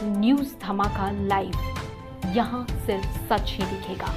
News धमाका live, यहाँ सिर्फ सच ही दिखेगा।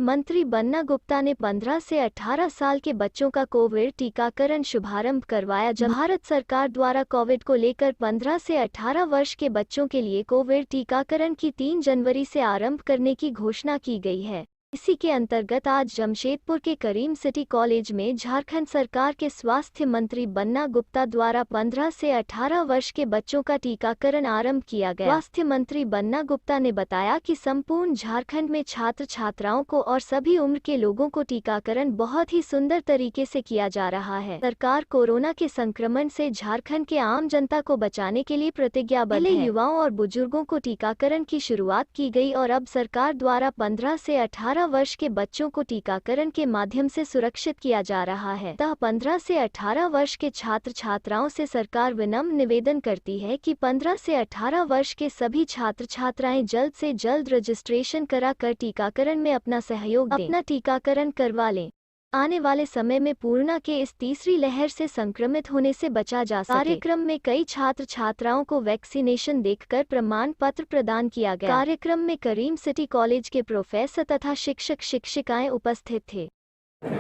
मंत्री बन्ना गुप्ता ने 15 से 18 साल के बच्चों का कोविड टीकाकरण शुभारंभ करवाया। जब भारत सरकार द्वारा कोविड को लेकर 15 से 18 वर्ष के बच्चों के लिए कोविड टीकाकरण की 3 जनवरी से आरंभ करने की घोषणा की गई है। इसी के अंतर्गत आज जमशेदपुर के करीम सिटी कॉलेज में झारखंड सरकार के स्वास्थ्य मंत्री बन्ना गुप्ता द्वारा 15 से 18 वर्ष के बच्चों का टीकाकरण आरंभ किया गया। स्वास्थ्य मंत्री बन्ना गुप्ता ने बताया कि संपूर्ण झारखंड में छात्र छात्राओं को और सभी उम्र के लोगों को टीकाकरण बहुत ही सुंदर तरीके से किया जा रहा है। सरकार कोरोना के संक्रमण से झारखंड के आम जनता को बचाने के लिए प्रतिज्ञाबद्ध है। युवाओं और बुजुर्गों को टीकाकरण की शुरुआत की गई और अब सरकार द्वारा 15 से 18 वर्ष के बच्चों को टीकाकरण के माध्यम से सुरक्षित किया जा रहा है। 15 से 18 वर्ष के छात्र छात्राओं से सरकार विनम्र निवेदन करती है कि 15 से 18 वर्ष के सभी छात्र छात्राएं जल्द से जल्द रजिस्ट्रेशन कराकर टीकाकरण में अपना सहयोग दें, अपना टीकाकरण करवा लें। आने वाले समय में कोरोना के इस तीसरी लहर से संक्रमित होने से बचा जा सके। कार्यक्रम में कई छात्र छात्राओं को वैक्सीनेशन देकर प्रमाण पत्र प्रदान किया गया। कार्यक्रम में करीम सिटी कॉलेज के प्रोफेसर तथा शिक्षक शिक्षिकाएं उपस्थित थे।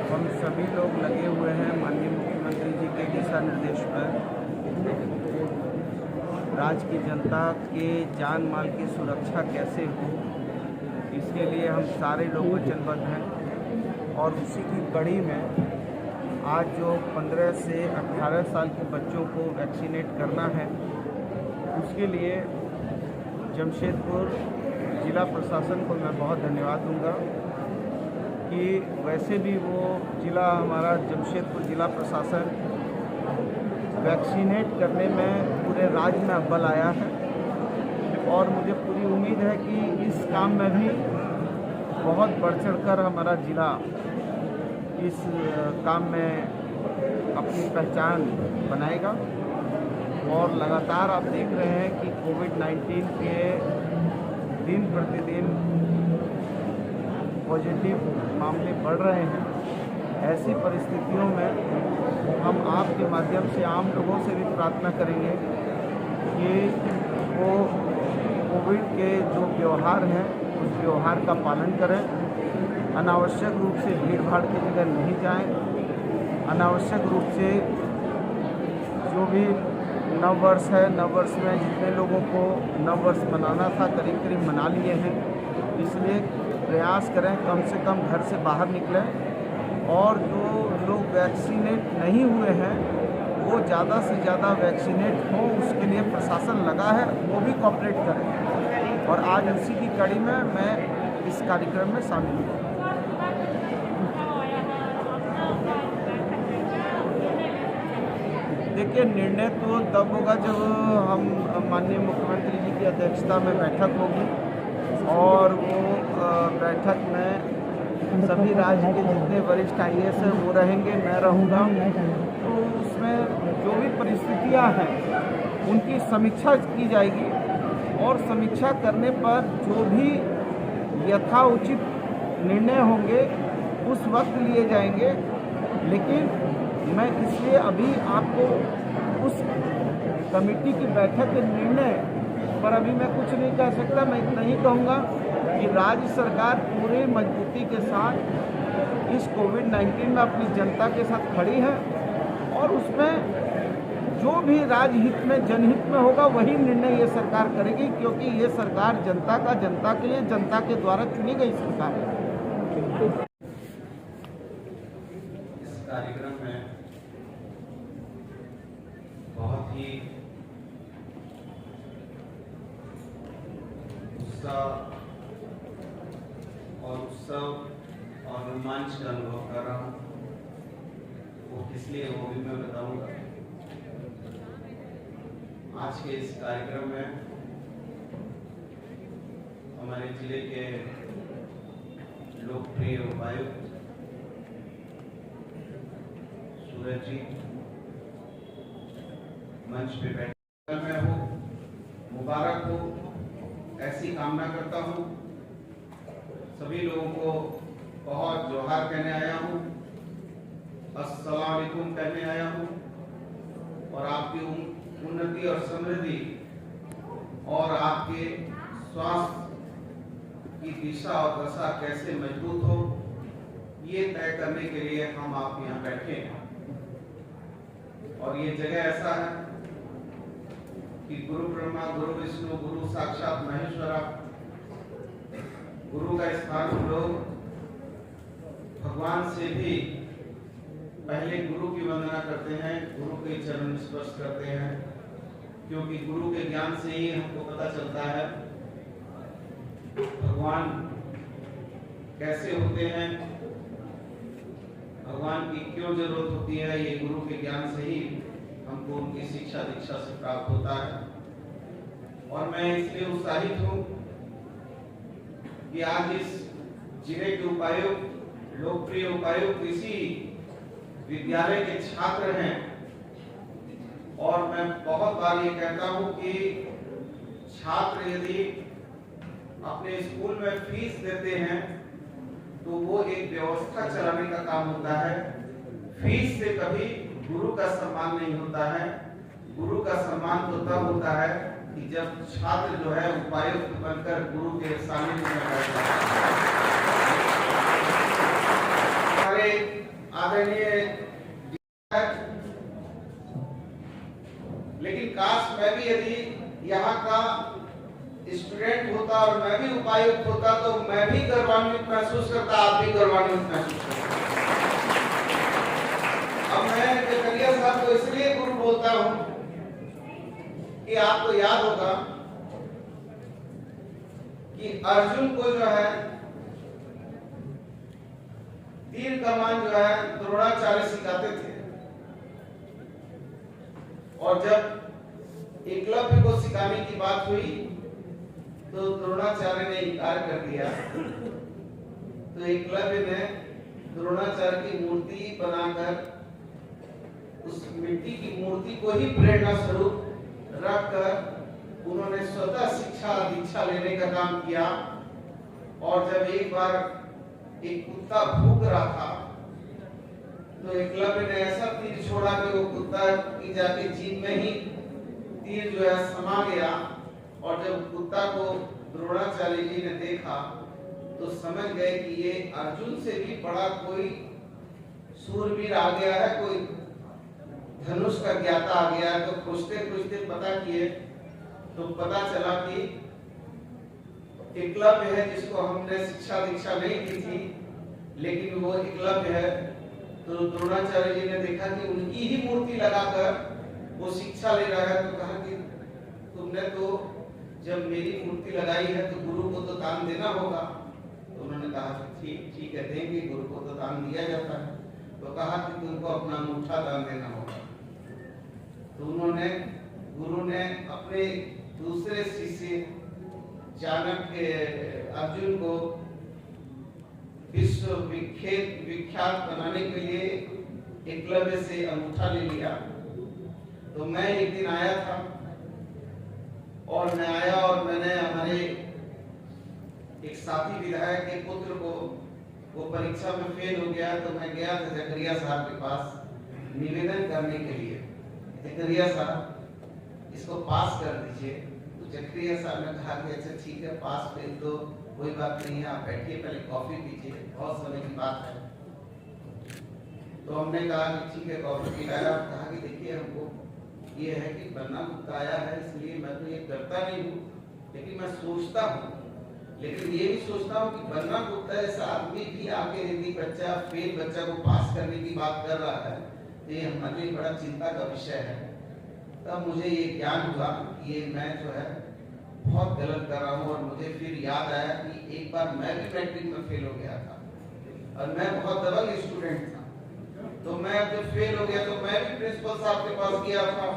हम सभी लोग लगे हुए हैं माननीय मुख्यमंत्री जी के दिशा निर्देश पर राज्य की जनता के जान माल की सुरक्षा कैसे हो, इसके लिए हम सारे लोग वचनबद्ध हैं। और उसी की कड़ी में आज जो 15 से 18 साल के बच्चों को वैक्सीनेट करना है, उसके लिए जमशेदपुर जिला प्रशासन को मैं बहुत धन्यवाद दूंगा कि वैसे भी वो जिला हमारा जमशेदपुर जिला प्रशासन वैक्सीनेट करने में पूरे राज्य में अव्वल आया है। और मुझे पूरी उम्मीद है कि इस काम में भी बहुत बढ़ चढ़कर हमारा जिला इस काम में अपनी पहचान बनाएगा। और लगातार आप देख रहे हैं कि कोविड-19 के दिन प्रतिदिन पॉजिटिव मामले बढ़ रहे हैं। ऐसी परिस्थितियों में हम आपके माध्यम से आम लोगों से भी प्रार्थना करेंगे कि वो कोविड के जो व्यवहार हैं उस व्यवहार का पालन करें। अनावश्यक रूप से भीड़ भाड़ की जगह नहीं जाएं। अनावश्यक रूप से जो भी नववर्ष है, नववर्ष में जितने लोगों को नववर्ष मनाना था करीब करीब मना लिए हैं। इसलिए प्रयास करें कम से कम घर से बाहर निकलें। और जो लोग वैक्सीनेट नहीं हुए हैं वो ज़्यादा से ज़्यादा वैक्सीनेट हों, उसके लिए प्रशासन लगा है, वो भी कोऑपरेट करें। और आज उसी की कड़ी में मैं इस कार्यक्रम में शामिल हूँ। देखिए, निर्णय तो तब होगा जब हम माननीय मुख्यमंत्री जी की अध्यक्षता में बैठक होगी और वो बैठक में सभी राज्य के जितने वरिष्ठ IAS हैं वो रहेंगे, मैं रहूँगा। तो उसमें जो भी परिस्थितियाँ हैं उनकी समीक्षा की जाएगी और समीक्षा करने पर जो भी यथाउचित निर्णय होंगे उस वक्त लिए जाएंगे। लेकिन मैं इसलिए अभी आपको उस कमेटी की बैठक के निर्णय पर अभी मैं कुछ नहीं कह सकता। मैं इतना ही कहूँगा कि राज्य सरकार पूरे मजबूती के साथ इस कोविड-19 में अपनी जनता के साथ खड़ी है और उसमें जो भी राज्य हित में जनहित में होगा वही निर्णय ये सरकार करेगी, क्योंकि ये सरकार जनता का, जनता के लिए, जनता के द्वारा चुनी गई सरकार है। इस कार्यक्रम में बहुत ही उत्साह और रोमांच का अनुभव कर रहा हूँ। वो किस लिए, वो भी मैं बताऊंगा। आज के इस कार्यक्रम में हमारे जिले के लोकप्रिय उपायुक्त सूरज जी मंच पे बैठे मैं हूँ। मुबारक हो ऐसी कामना करता हूँ। सभी लोगों को बहुत जोहार कहने आया हूँ, अस्सलाम वालेकुम कहने आया हूँ और आपकी उन्नति और समृद्धि और आपके स्वास्थ्य की दिशा और दशा कैसे मजबूत हो, ये तय करने के लिए हम आप यहाँ बैठे हैं। और ये जगह ऐसा है कि गुरु ब्रह्मा गुरु विष्णु गुरु साक्षात महेश्वरा, गुरु का स्थान हम लोग भगवान से भी पहले गुरु की वंदना करते हैं, गुरु के चरण स्पर्श करते हैं, क्योंकि गुरु के ज्ञान से ही हमको पता चलता है भगवान कैसे होते हैं, भगवान की क्यों जरूरत होती है। ये गुरु के ज्ञान से ही हमको उनकी शिक्षा दीक्षा से प्राप्त होता है। और मैं इसलिए उत्साहित हूँ कि आज इस जिले के उपायुक्त, लोकप्रिय उपायुक्त इसी विद्यालय के छात्र हैं। और मैं बहुत बार ये कहता हूँ कि छात्र यदि अपने स्कूल में फीस देते हैं तो वो एक व्यवस्था चलाने का काम होता है। फीस से कभी गुरु का सम्मान नहीं होता है। गुरु का सम्मान तो तब होता है कि जब छात्र जो है उपायुक्त बनकर गुरु के सानिध्य में बैठता है। हमारे आदरणीय, लेकिन काश मैं भी यदि यहाँ का स्टूडेंट होता और मैं भी उपायुक्त होता तो मैं भी गौरवान्वित महसूस करता, आप भी गौरवान्वित महसूस करते। अब मैं जकरिया साहब को इसलिए गुरु बोलता हूँ कि आपको याद होगा कि अर्जुन को जो है तीर कमान जो है द्रोणाचार्य सिखाते थे, और जब एकलव्य को सिखाने की बात हुई तो द्रोणाचार्य ने इनकार कर दिया। तो एकलव्य ने द्रोणाचार्य की मूर्ति बनाकर उस मिट्टी की मूर्ति को ही प्रेरणा स्वरूप रखकर उन्होंने स्वतः शिक्षा दीक्षा लेने का काम किया। और जब एक बार एक कुत्ता भूख रहा था तो एकलव्य ने ऐसा तीर छोड़ा कि वो कुत्ता की जाके जीभ में ही तीर जो है समा गया। और जब कुत्ता को द्रोणाचार्य जी ने देखा तो समझ गए कि ये अर्जुन से भी बड़ा कोई सूरवीर आ गया है, कोई धनुष का ज्ञाता आ गया है। तो खोजते खोजते पता किए तो पता चला कि एकलव्य है, जिसको हमने शिक्षा दीक्षा नहीं दी थी, लेकिन वो एकलव्य है। तो द्रोणाचार्य जी ने देखा कि उनकी ही मूर्ति लगाकर वो शिक्षा ले रहा है, तो कहा कि तुमने तो जब मेरी मूर्ति लगाई है तो गुरु को तो दान देना होगा। तो उन्होंने कहा ठीक है, देंगे, गुरु को तो दान दिया जाता है। तो कहा कि तुमको अपना अंगूठा दान देना होगा। तो गुरु ने अपने दूसरे शिष्य चाणक्य अर्जुन को विश्व विख्यात बनाने के लिए एकलव्य से अंगूठा ले लिया। तो मैं एक दिन आया था और मैं आया और मैंने हमारे एक साथी विधायक के पुत्र को, वो परीक्षा में फेल हो गया, तो मैं गया था जकरिया साहब के पास निवेदन करने के लिए, जकरिया साहब इसको पास कर दीजिए। तो जकरिया साहब ने कहा कि अच्छा ठीक है, पास फेल तो कोई बात नहीं है, आप बैठिए, पहले कॉफी पीजिए, बहुत समय की बात है। तो हमने कहा कि ठीक है, कॉफी पिलाया। कहा कि देखिए, हमको ये है कि बनना गुप्ता आया है, इसलिए मैं तो ये करता नहीं हूँ, लेकिन मैं सोचता हूँ, लेकिन ये भी सोचता हूँ कि बनना गुप्ता ऐसा आदमी भी आके यदि बच्चा फेल बच्चा को पास करने की बात कर रहा है तो ये हमारे लिए बड़ा चिंता का विषय है। तब मुझे ये ज्ञान हुआ कि ये मैं जो है बहुत गलत कर रहा हूँ। और मुझे फिर याद आया कि एक बार मैं भी मैट्रिक में फेल हो गया था और मैं बहुत दबंग स्टूडेंट था। तो मैं जब फेल हो गया तो मैं भी प्रिंसिपल साहब के पास गया था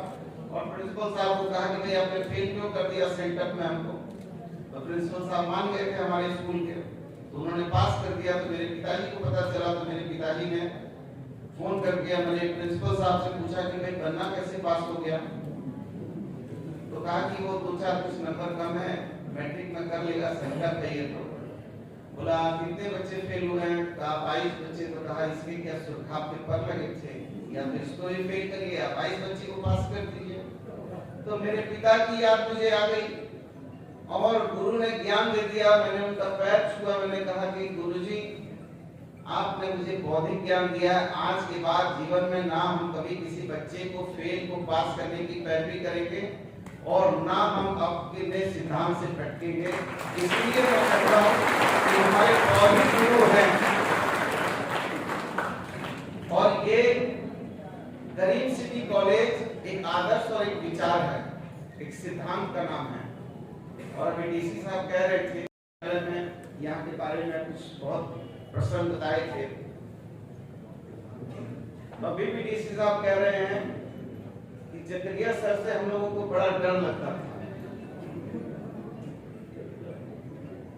और प्रिंसिपल साहब को कहा कि भाई आपने फेल क्यों कर दिया सेंटअप में हमको। तो प्रिंसिपल साहब मान गए थे हमारे स्कूल के, तो उन्होंने पास कर दिया। तो मेरे पिताजी को पता चला, तो मेरे पिताजी ने फोन करके मेरे प्रिंसिपल साहब से पूछा कि भाई बनना कैसे पास हो गया। तो कहा कि वो 2-4 कुछ नंबर कम है, मैट्रिक में कर लेगा, सेंटअप है ये। तो बोला कितने बच्चे फेल हुए हैं? कहा 22 बच्चे। तो कहा इसके क्या सुरखाब पेपर लगे थे या तो इसको ही फेल करिए या 22 बच्चे को पास कर दीजिए। तो मेरे पिता की याद मुझे आ गई और गुरु ने ज्ञान दे दिया। मैंने उनका पैर छुआ, मैंने कहा कि गुरुजी आपने मुझे बौद्धिक ज्ञान दिया है, आज के बाद जीवन में ना हम कभी किसी बच्चे को फेल को पास करने की पैरवी करेंगे और ना हम अपने सिद्धांत से भटकेंगे। इसलिए मैं कह रहा हूँ कि हमारे बौद्धिक गुरु हैं और ये करीम सिटी कॉलेज एक आदर्श और एक विचार है, एक सिद्धांत का नाम है। और अभी डीसी साहब कह रहे थे में यहाँ के बारे में कुछ बहुत प्रश्न बताए थे। अभी भी डीसी साहब कह रहे हैं कि जकरिया सर से हम लोगों को बड़ा डर लगता था।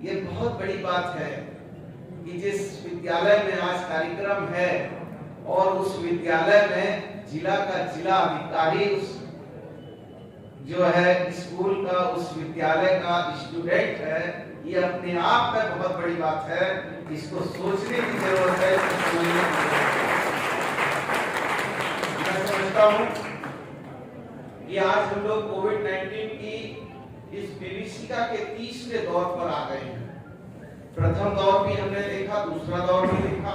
ये बहुत बड़ी बात है कि जिस विद्यालय में आज कार्यक्रम है और उस विद्यालय में जिला का जिला अधिकारी उस जो है स्कूल का उस विद्यालय का स्टूडेंट है, ये अपने आप में बहुत बड़ी बात है। इसको सोचने की जरूरत है, इसको समझने की जरूरत है। मैं समझता हूँ कि आज हम लोग कोविड-19 की इस विभीषिका के तीसरे दौर पर आ गए हैं। प्रथम दौर भी हमने देखा, दूसरा दौर भी देखा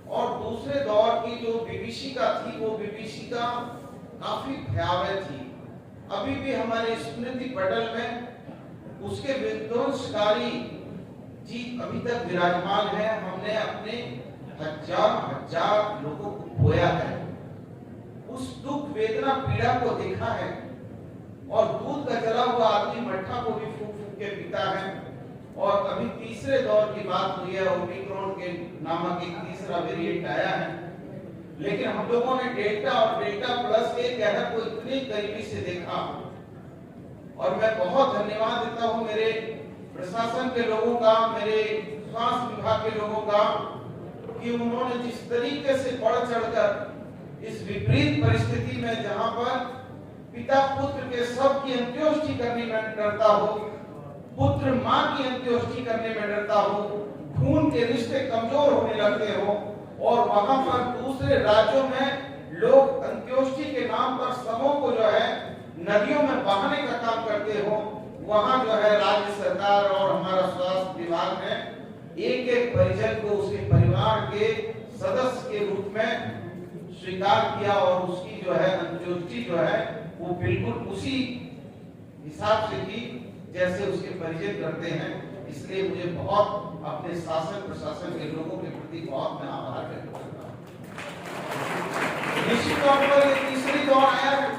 और दूसरे दौर की जो विभीषिका थी वो विभीषिका काफी भयावह थी। अभी भी हमारे स्मृति पटल में उसके विध्वंसकारी चीज अभी तक विराजमान है। हमने अपने हजार लोगों को खोया है, उस दुख वेदना पीड़ा को देखा है और दूध का जला हुआ आदमी मट्ठा को भी फूंक फूंक के पीता है। और अभी तीसरे दौर की बात हुई है, ओमिक्रॉन के नामक एक तीसरा वेरिएंट आया है। लेकिन हम लोगों ने डेल्टा और डेल्टा प्लस के कहर को इतनी करीबी से देखा और मैं बहुत धन्यवाद देता हूं मेरे प्रशासन के लोगों का, मेरे स्वास्थ्य विभाग के लोगों का कि उन्होंने जिस तरीके से बढ़ चढ़कर इस विपरीत परिस्थिति में जहां पर पिता पुत्र के सब की अंत्योष्टि करने में डरता हो, पुत्र मां की अंत्योष्टि करने में डरता हो, खून के रिश्ते कमजोर होने लगते हो और वहां पर दूसरे राज्यों में लोग अंत्योष्टि के नाम पर शवों को जो है नदियों में बहाने का काम करते हो, वहां जो है राज्य सरकार और हमारा स्वास्थ्य विभाग ने एक एक परिजन को उसके परिवार के सदस्य के रूप में स्वीकार किया और उसकी जो है अंत्योष्टि जो है वो बिल्कुल उसी हिसाब से की जैसे उसके परिजन करते हैं। इसलिए मुझे बहुत अपने शासन प्रशासन के लोगों के प्रति बहुत मैं आभार व्यक्त करता हूँ। निश्चित तौर पर ये तीसरी दौर आया है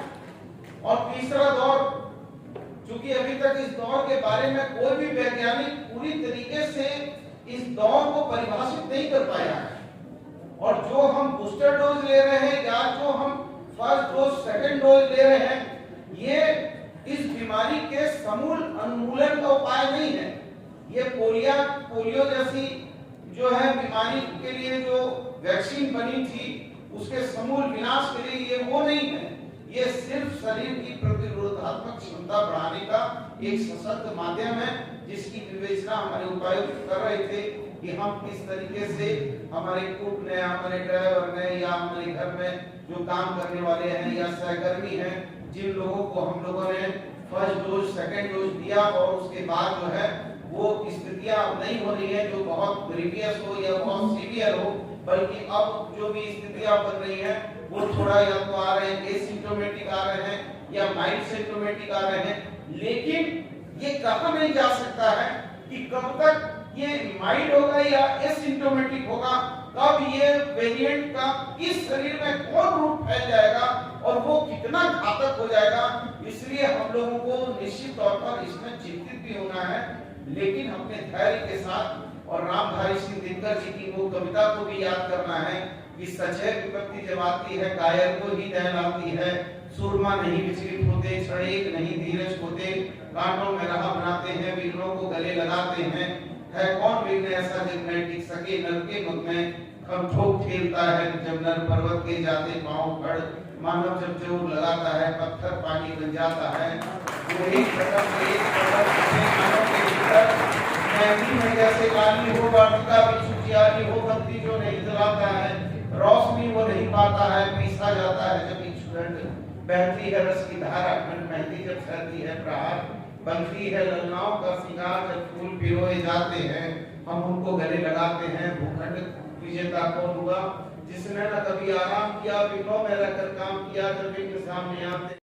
और तीसरा दौर चूंकि अभी तक इस दौर के बारे में कोई भी वैज्ञानिक पूरी तरीके से इस दौर को परिभाषित नहीं कर पाया है और जो हम बूस्टर डोज ले रहे हैं या जो हम फर्स्ट डोज सेकंड डोज ले रहे हैं, ये इस बीमारी के समूल उन्मूलन का उपाय नहीं है। ये पोलियो जैसी जो है बीमारी के लिए जो वैक्सीन बनी थी उसके समूल विनाश के लिए ये वो नहीं है। ये सिर्फ शरीर की प्रतिरोधात्मक क्षमता बढ़ाने का एक सशक्त माध्यम है जिसकी विवेचना हमारे उपायुक्त कर रहे थे कि हम किस तरीके से हमारे कुक ने, हमारे ड्राइवर ने या हमारे घर में जो काम करने वाले हैं या सहकर्मी हैं, जिन लोगों को हम लोगों ने फर्स्ट डोज सेकंड डोज दिया और उसके बाद जो है वो स्थितियां नहीं हो रही है जो बहुत ग्रीवियस हो या बहुत सीवियर हो, बल्कि अब जो भी स्थितियां बन रही हैं वो थोड़ा या तो आ रहे हैं एसिम्प्टोमेटिक आ रहे हैं या माइल्ड सिम्प्टोमेटिक आ रहे हैं। लेकिन ये कहा नहीं जा सकता है कि कब तक ये माइल्ड होगा या एसिम्प्टोमेटिक होगा, कब ये वेरिएंट का किस शरीर में कौन रूप फैल जाएगा और वो कितना घातक हो जाएगा। इसलिए हम लोगों को निश्चित तौर पर इसमें चिंतित भी होना है, लेकिन अपने धैर्य के साथ और रामधारी सिंह दिनकर जी की वो कविता को भी याद करना है कि सचै विपत्ति जब आती है कायर को ही दहलाती है, सूरमा नहीं विचलित होते, क्षण एक नहीं धीरज होते, कांटों में राह बनाते हैं, विघ्नों को गले लगाते हैं, है कौन विघ्न ऐसा जब न टिक सके, नर के मुख में खम ठोक खेलता है, जब नर पर्वत के जाते पांव खड़, मानव जब जोर लगाता है पत्थर पानी बन जाता है। वही प्रकट के एक प्रकट से मानव के भीतर मेहंदी में जैसे लाली हो, वाटिका भी उजियारी हो, बत्ती जो नहीं जलाता है, रोशनी वो नहीं पाता है, पीसा जाता है जब स्टूडेंट बहती है रस की धारा, खंड मेहंदी जब सहती है प्रहार, बनती है ललनाओं का श्रृंगार, जब फूल पिरोए जाते हैं हम उनको गले लगाते हैं। भूखंड विजेता कौन हुआ? जिसने न कभी आराम किया, विपनों में रहकर काम किया, जब इनके सामने आते